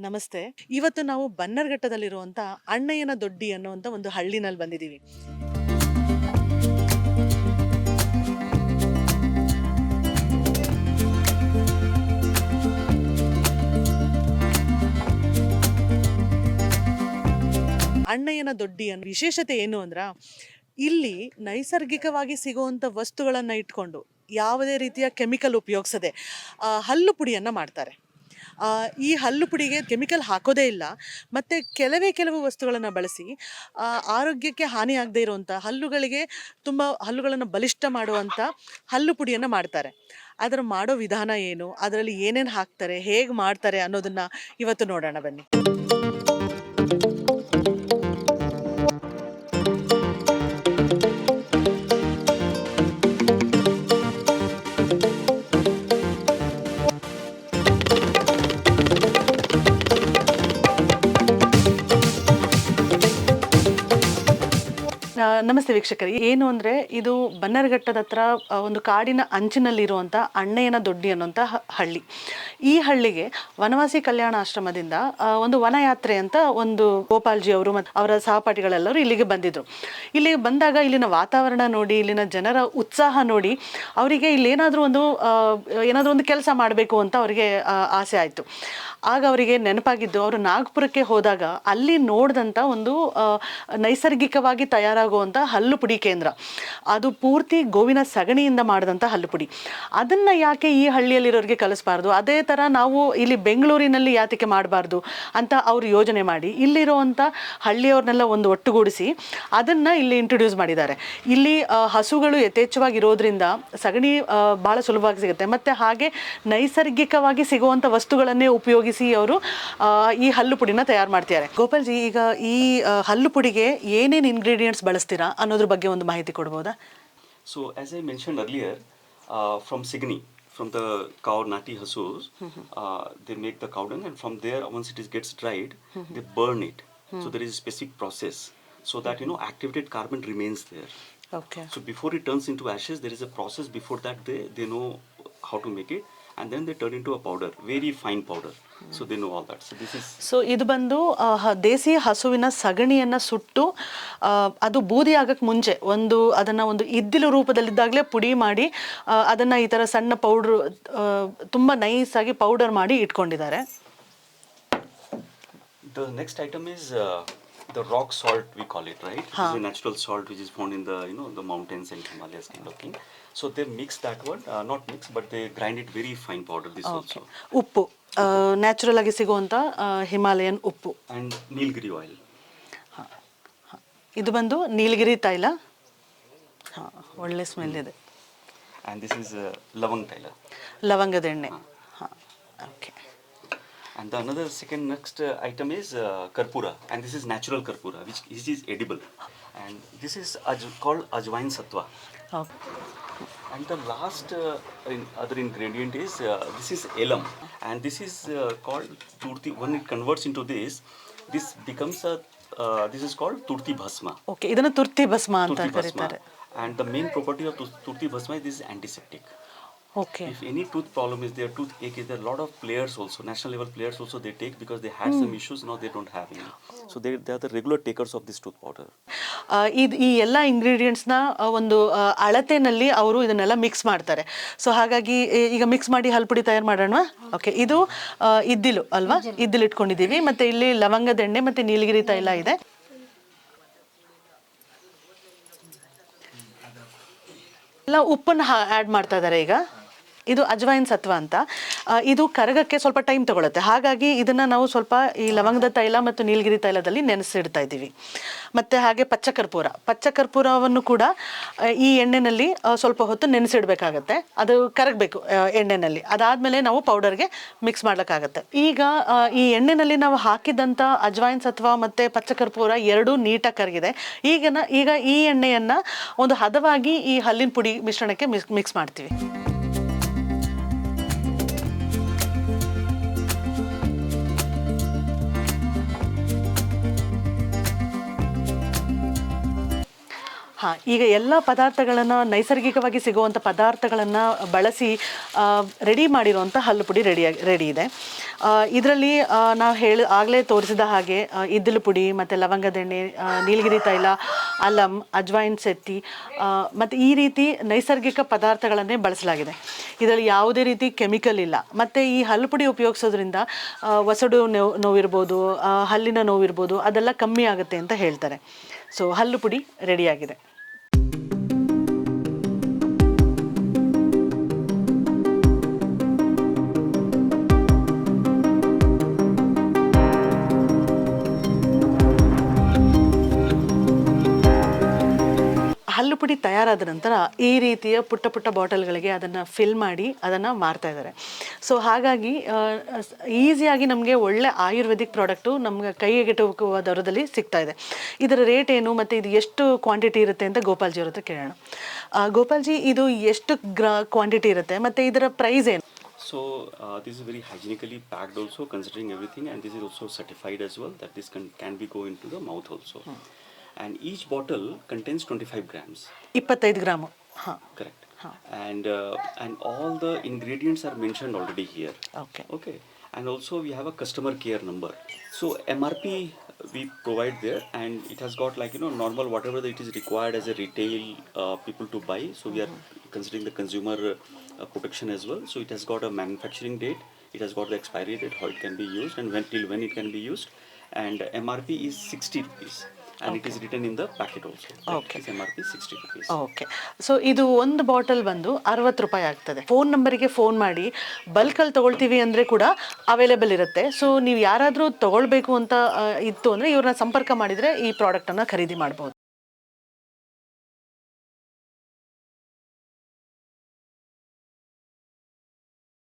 ನಮಸ್ತೆ. ಇವತ್ತು ನಾವು ಬನ್ನರ್ಘಟ್ಟದಲ್ಲಿರುವಂತ ಅಣ್ಣಯ್ಯನ ದೊಡ್ಡಿ ಅನ್ನುವಂತ ಒಂದು ಹಳ್ಳಿನಲ್ಲಿ ಬಂದಿದ್ದೀವಿ. ಅಣ್ಣಯ್ಯನ ದೊಡ್ಡಿ ಅನ್ನೋ ವಿಶೇಷತೆ ಏನು ಅಂದ್ರ, ಇಲ್ಲಿ ನೈಸರ್ಗಿಕವಾಗಿ ಸಿಗುವಂತ ವಸ್ತುಗಳನ್ನ ಇಟ್ಕೊಂಡು ಯಾವುದೇ ರೀತಿಯ ಕೆಮಿಕಲ್ ಉಪಯೋಗಿಸದೆ ಹಲ್ಲು ಪುಡಿಯನ್ನ ಮಾಡ್ತಾರೆ. ಈ ಹಲ್ಲು ಪುಡಿಗೆ ಕೆಮಿಕಲ್ ಹಾಕೋದೇ ಇಲ್ಲ. ಮತ್ತು ಕೆಲವು ವಸ್ತುಗಳನ್ನು ಬಳಸಿ ಆರೋಗ್ಯಕ್ಕೆ ಹಾನಿಯಾಗದೇ ಇರುವಂಥ ಹಲ್ಲುಗಳಿಗೆ ಹಲ್ಲುಗಳನ್ನು ಬಲಿಷ್ಠ ಮಾಡುವಂಥ ಹಲ್ಲು ಪುಡಿಯನ್ನು ಮಾಡ್ತಾರೆ. ಅದರ ಮಾಡೋ ವಿಧಾನ ಏನು, ಅದರಲ್ಲಿ ಏನೇನು ಹಾಕ್ತಾರೆ, ಹೇಗೆ ಮಾಡ್ತಾರೆ ಅನ್ನೋದನ್ನು ಇವತ್ತು ನೋಡೋಣ ಬನ್ನಿ. ನಮಸ್ತೆ ವೀಕ್ಷಕರೇ. ಏನು ಅಂದರೆ, ಇದು ಬನ್ನರ್ಘಟ್ಟದ ಹತ್ರ ಒಂದು ಕಾಡಿನ ಅಂಚಿನಲ್ಲಿರುವಂಥ ಅಣ್ಣಯ್ಯನ ದೊಡ್ಡಿ ಅನ್ನುವಂಥ ಹಳ್ಳಿ. ಈ ಹಳ್ಳಿಗೆ ವನವಾಸಿ ಕಲ್ಯಾಣ ಆಶ್ರಮದಿಂದ ಒಂದು ವನಯಾತ್ರೆ ಅಂತ ಒಂದು ಗೋಪಾಲ್ಜಿ ಅವರು ಮತ್ತು ಅವರ ಸಹಪಾಠಿಗಳೆಲ್ಲರೂ ಇಲ್ಲಿಗೆ ಬಂದಿದ್ದರು. ಇಲ್ಲಿಗೆ ಬಂದಾಗ ಇಲ್ಲಿನ ವಾತಾವರಣ ನೋಡಿ, ಇಲ್ಲಿನ ಜನರ ಉತ್ಸಾಹ ನೋಡಿ ಅವರಿಗೆ ಏನಾದರೂ ಒಂದು ಕೆಲಸ ಮಾಡಬೇಕು ಅಂತ ಅವರಿಗೆ ಆಸೆ ಆಯಿತು. ಆಗ ಅವರಿಗೆ ನೆನಪಾಗಿದ್ದು, ಅವರು ನಾಗಪುರಕ್ಕೆ ಹೋದಾಗ ಅಲ್ಲಿ ನೋಡಿದಂಥ ಒಂದು ನೈಸರ್ಗಿಕವಾಗಿ ತಯಾರಾಗುವಂಥ ಹಲ್ಲು ಪುಡಿ ಕೇಂದ್ರ. ಅದು ಪೂರ್ತಿ ಗೋವಿನ ಸಗಣಿಯಿಂದ ಮಾಡಿದಂಥ ಹಲ್ಲು ಪುಡಿ. ಅದನ್ನು ಯಾಕೆ ಈ ಹಳ್ಳಿಯಲ್ಲಿರೋರಿಗೆ ಕಲಿಸ್ಬಾರ್ದು, ಅದೇ ಥರ ನಾವು ಇಲ್ಲಿ ಬೆಂಗಳೂರಿನಲ್ಲಿ ಯಾತಕ್ಕೆ ಮಾಡಬಾರ್ದು ಅಂತ ಅವರು ಯೋಜನೆ ಮಾಡಿ ಇಲ್ಲಿರುವಂಥ ಹಳ್ಳಿಯವ್ರನ್ನೆಲ್ಲ ಒಂದು ಒಟ್ಟುಗೂಡಿಸಿ ಅದನ್ನು ಇಲ್ಲಿ ಇಂಟ್ರೊಡ್ಯೂಸ್ ಮಾಡಿದ್ದಾರೆ. ಇಲ್ಲಿ ಹಸುಗಳು ಯಥೇಚ್ಛವಾಗಿರೋದ್ರಿಂದ ಸಗಣಿ ಭಾಳ ಸುಲಭವಾಗಿ ಸಿಗುತ್ತೆ. ಮತ್ತು ಹಾಗೆ ನೈಸರ್ಗಿಕವಾಗಿ ಸಿಗುವಂಥ ವಸ್ತುಗಳನ್ನೇ ಉಪಯೋಗಿಸಿ ಅವರು ಈ ಹಲ್ಲು ಪುಡಿನ ತಯಾರು ಮಾಡ್ತಿದ್ದಾರೆ. ಗೋಪಾಲ್ಜಿ, ಈಗ ಈ ಹಲ್ಲು ಪುಡಿಗೆ ಏನೇನು ಇಂಗ್ರೀಡಿಯೆಂಟ್ಸ್ ಬಳಸ್ತೀರಾ ಅನ್ನೋದ್ರ ಬಗ್ಗೆ ಒಂದು ಮಾಹಿತಿ ಕೊಡ್ಬೋದಾ? So as I mentioned earlier, from Signi, from the cow nati hasus, they make the cow dung, and from there once it gets dried, they burn it. So there is a specific process so that activated carbon remains there. Okay. So before it turns into ashes, there is a process. Before that, they know how to make it. And then they turn into a powder, very fine powder. So they know all that. So this is. So ಇದು ಬಂದು ದೇಸಿ ಹಸುವಿನ ಸಗಣಿಯನ್ನು ಸುಟ್ಟು ಅದು ಬೂದಿ ಆಗಕ್ಕೆ ಮುಂಚೆ ಅದನ್ನು ಒಂದು ಇದ್ದಿಲು ರೂಪದಲ್ಲಿದ್ದಾಗಲೇ ಪುಡಿ ಮಾಡಿ ಅದನ್ನು ಈ ಥರ ಸಣ್ಣ ಪೌಡ್ರು ತುಂಬ ನೈಸಾಗಿ ಪೌಡರ್ ಮಾಡಿ ಇಟ್ಕೊಂಡಿದ್ದಾರೆ. The next item is the rock salt, we call it, right? It's a natural salt which is found in the mountains and Himalayas kind of thing. So they mix that one, not mix, but they grind it very fine powder. This also. ಉಪ್ಪು, natural ಆಗಿ ಸಿಗುವಂಥ Himalayan ಉಪ್ಪು. And Nilgiri oil. ಇದು ಬಂದು ನೀಲಗಿರಿ ತೈಲ. ಒಳ್ಳೆ smell ಇದೆ. And this is lavang taila. ಲವಂಗದ ಎಣ್ಣೆ. Okay. And the another next item is karpura, and this is natural karpura, which is edible. And this is called ajwain sattva. Okay. And the last other ingredient is this is elam, and this is called turti. When it converts into this becomes this is called turti bhasma. Okay, ಇದನ್ನು ತುರ್ತಿ ಭಸ್ಮ ಅಂತ ಕರೀತಾರೆ. And the main property of turti bhasma is this is antiseptic. Okay. If any tooth problem is there, toothache is there, a lot of players also, national level players also, they take because they had some issues, now they don't have any. So they are the regular takers of this tooth powder. ಈ ಎಲ್ಲ ಇಂಗ್ರೀಡಿಯೆಂಟ್ಸ್ನ ಒಂದು ಅಳತೆನಲ್ಲಿ ಅವರು ಇದನ್ನೆಲ್ಲ mix ಮಾಡ್ತಾರೆ. So ಹಾಗಾಗಿ ಈಗ mix ಮಾಡಿ ಹಲ್ಪುಡಿ ತಯಾರು ಮಾಡೋಣ. ಓಕೆ, ಇದು ಇದ್ದಿಲು ಅಲ್ವಾ? ಇದ್ದಿಲು ಇಟ್ಕೊಂಡಿದ್ದೀವಿ. ಮತ್ತು ಇಲ್ಲಿ ಲವಂಗದ ಎಣ್ಣೆ ಮತ್ತು ನೀಲಗಿರಿ ತೈಲ ಇದೆ. ಎಲ್ಲ ಉಪ್ಪನ್ನು ಆ್ಯಡ್ ಮಾಡ್ತಾ ಇದ್ದಾರೆ ಈಗ. ಇದು ಅಜ್ವೈನ್ ಸತ್ವ ಅಂತ. ಇದು ಕರಗಕ್ಕೆ ಸ್ವಲ್ಪ ಟೈಮ್ ತಗೊಳುತ್ತೆ. ಹಾಗಾಗಿ ಇದನ್ನು ನಾವು ಸ್ವಲ್ಪ ಈ ಲವಂಗದ ತೈಲ ಮತ್ತು ನೀಲಗಿರಿ ತೈಲದಲ್ಲಿ ನೆನೆಸಿಡ್ತಾ ಇದ್ದೀವಿ. ಮತ್ತು ಹಾಗೆ ಪಚ್ಚಕರ್ಪೂರವನ್ನು ಕೂಡ ಈ ಎಣ್ಣೆಯಲ್ಲಿ ಸ್ವಲ್ಪ ಹೊತ್ತು ನೆನೆಸಿಡಬೇಕಾಗತ್ತೆ. ಅದು ಕರಗಬೇಕು ಎಣ್ಣೆಯಲ್ಲಿ. ಅದಾದಮೇಲೆ ನಾವು ಪೌಡರ್ಗೆ ಮಿಕ್ಸ್ ಮಾಡ್ಲಿಕ್ಕಾಗತ್ತೆ. ಈಗ ಈ ಎಣ್ಣೆಯಲ್ಲಿ ನಾವು ಹಾಕಿದಂಥ ಅಜ್ವೈನ್ ಸತ್ವ ಮತ್ತು ಪಚ್ಚಕರ್ಪೂರ ಎರಡೂ ನೀಟಾಗಿ ಕರಗಿದೆ. ಈಗ ಈ ಎಣ್ಣೆಯನ್ನು ಒಂದು ಹದವಾಗಿ ಈ ಹಲ್ಲಿನ ಪುಡಿ ಮಿಶ್ರಣಕ್ಕೆ ಮಿಕ್ಸ್ ಮಾಡ್ತೀವಿ. ಈಗ ಎಲ್ಲ ಪದಾರ್ಥಗಳನ್ನು ನೈಸರ್ಗಿಕವಾಗಿ ಸಿಗುವಂಥ ಪದಾರ್ಥಗಳನ್ನು ಬಳಸಿ ರೆಡಿ ಮಾಡಿರುವಂಥ ಹಲ್ಲು ಪುಡಿ ರೆಡಿ ಇದೆ. ಇದರಲ್ಲಿ ನಾವು ಆಗಲೇ ತೋರಿಸಿದ ಹಾಗೆ ಇದ್ದಿಲು ಪುಡಿ ಮತ್ತು ಲವಂಗದೆಣ್ಣೆ, ನೀಲಗಿರಿ ತೈಲ, ಅಲಂ, ಅಜ್ವೈನ್ ಸೆತ್ತಿ ಮತ್ತು ಈ ರೀತಿ ನೈಸರ್ಗಿಕ ಪದಾರ್ಥಗಳನ್ನೇ ಬಳಸಲಾಗಿದೆ. ಇದರಲ್ಲಿ ಯಾವುದೇ ರೀತಿ ಕೆಮಿಕಲ್ ಇಲ್ಲ. ಮತ್ತು ಈ ಹಲ್ಲು ಪುಡಿ ಉಪಯೋಗಿಸೋದ್ರಿಂದ ಒಸಡು ನೋವಿರ್ಬೋದು, ಹಲ್ಲಿನ ನೋವಿರ್ಬೋದು, ಅದೆಲ್ಲ ಕಮ್ಮಿ ಆಗುತ್ತೆ ಅಂತ ಹೇಳ್ತಾರೆ. ಸೊ ಹಲ್ಲು ಪುಡಿ ರೆಡಿಯಾಗಿದೆ. ಹಲ್ಲು ಪುಡಿ ತಯಾರಾದ ನಂತರ ಈ ರೀತಿಯ ಪುಟ್ಟ ಪುಟ್ಟ ಬಾಟಲ್ಗಳಿಗೆ ಅದನ್ನು ಫಿಲ್ ಮಾಡಿ ಅದನ್ನು ಮಾರ್ತಾ ಇದ್ದಾರೆ. ಸೊ ಹಾಗಾಗಿ ಈಸಿಯಾಗಿ ನಮಗೆ ಒಳ್ಳೆ ಆಯುರ್ವೇದಿಕ್ ಪ್ರಾಡಕ್ಟು ನಮ್ಗೆ ಕೈಗೆಟುಕುವ ದರದಲ್ಲಿ ಸಿಗ್ತಾ ಇದೆ. ಇದರ ರೇಟ್ ಏನು ಮತ್ತು ಇದು ಎಷ್ಟು ಕ್ವಾಂಟಿಟಿ ಇರುತ್ತೆ ಅಂತ ಗೋಪಾಲ್ಜಿ ಅವ್ರ ಹತ್ರ ಕೇಳೋಣ. ಗೋಪಾಲ್ಜಿ, ಇದು ಎಷ್ಟು ಕ್ವಾಂಟಿಟಿ ಇರುತ್ತೆ ಮತ್ತು ಇದರ ಪ್ರೈಸ್ ಏನು? So this is very hygienically packed also, considering everything, and this is also certified as well that this can be go into the mouth also. And each bottle contains 25 grams. 25 gram. ಹಾಂ, correct. And all the ingredients are mentioned already here. Okay. And also we have a customer care number. So MRP we provide there, and it has got like normal whatever it is required as a retail people to buy. So we are considering the consumer protection as well. So it has got a manufacturing date, it has got the expiry date, how it can be used, and when it can be used. And MRP is 60 rupees. And it is written in the packet also. Okay. MRP 60 rupees. Okay. So ಇದು ಒಂದು bottle ಬಂದು 60 ರೂಪಾಯಿ ಆಗ್ತದೆ. Phone ನಂಬರಿಗೆ phone ಮಾಡಿ ಬಲ್ಕಲ್ಲಿ ತೊಗೊಳ್ತೀವಿ ಅಂದರೆ ಕೂಡ ಅವೈಲೇಬಲ್ ಇರುತ್ತೆ. ಸೊ ನೀವು ಯಾರಾದರೂ ತೊಗೊಳ್ಬೇಕು ಅಂತ ಇತ್ತು ಅಂದರೆ ಇವ್ರನ್ನ ಸಂಪರ್ಕ ಮಾಡಿದರೆ ಈ ಪ್ರಾಡಕ್ಟನ್ನು ಖರೀದಿ ಮಾಡ್ಬೋದು.